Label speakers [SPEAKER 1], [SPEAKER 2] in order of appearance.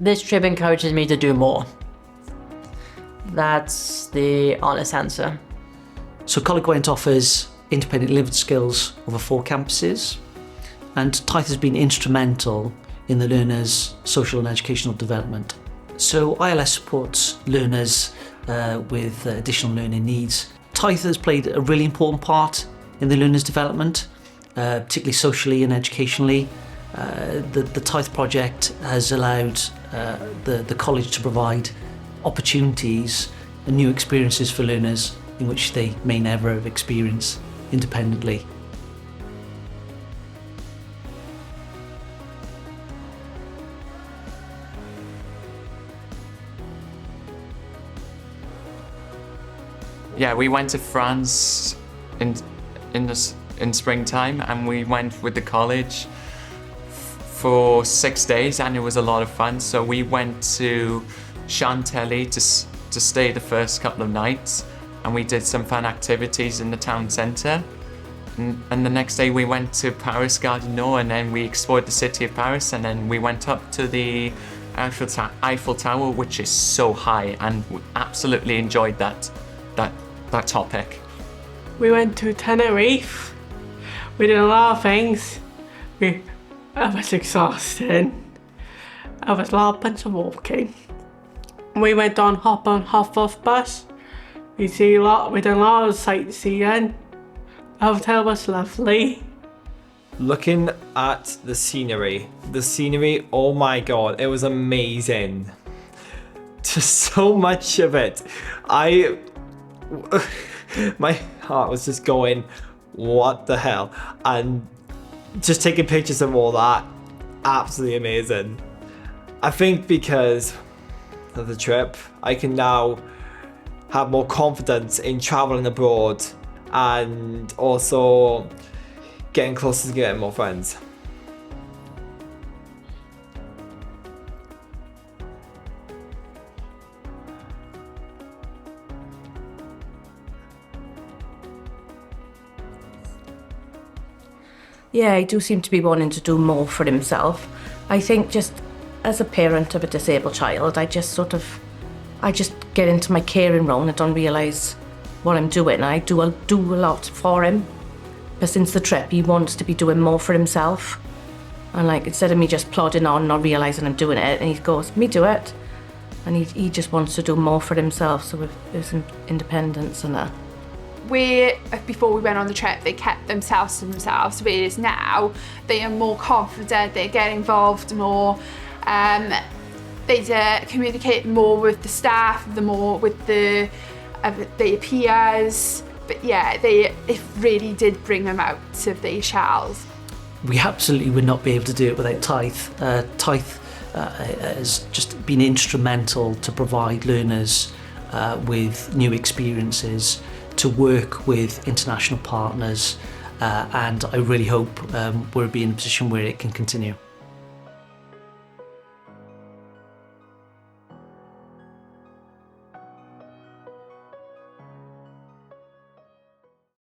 [SPEAKER 1] This trip encourages me to do more. That's the honest answer.
[SPEAKER 2] So Coleg Gwent offers independent living skills over 4 campuses, and Taith has been instrumental in the learners' social and educational development. So ILS supports learners with additional learning needs. Taith has played a really important part in the learners' development, particularly socially and educationally. The Taith project has allowed the college to provide opportunities and new experiences for learners in which they may never have experienced independently.
[SPEAKER 3] Yeah, we went to France in springtime, and we went with the college for 6 days, and it was a lot of fun. So we went to Chantilly to stay the first couple of nights, and we did some fun activities in the town centre. And the next day we went to Paris Gare du Nord, and then we explored the city of Paris, and then we went up to the Eiffel Tower, which is so high, and we absolutely enjoyed that topic.
[SPEAKER 4] We went to Tenerife. We did a lot of things. It was exhausting. It was a lot of bunch of walking. We went on Hop-on-Hop-off bus. We did a lot of sightseeing. The hotel was lovely.
[SPEAKER 5] Looking at the scenery, oh my god, it was amazing. Just so much of it. My heart was just going, what the hell? And just taking pictures of all that, absolutely amazing. I think because of the trip, I can now have more confidence in traveling abroad and also getting closer to getting more friends.
[SPEAKER 6] Yeah, he do seem to be wanting to do more for himself. I think just as a parent of a disabled child, I just get into my caring role and I don't realise what I'm doing. I do a lot for him. But since the trip, he wants to be doing more for himself. And like, instead of me just plodding on, not realising I'm doing it, and he goes, me do it. And he just wants to do more for himself, so with his independence and that.
[SPEAKER 7] Before we went on the trip, they kept themselves to themselves, whereas now they are more confident, they get involved more, they communicate more with the staff, more with their peers. But yeah, it really did bring them out of their shells.
[SPEAKER 2] We absolutely would not be able to do it without Taith. Taith has just been instrumental to provide learners with new experiences, to work with international partners, and I really hope we'll be in a position where it can continue.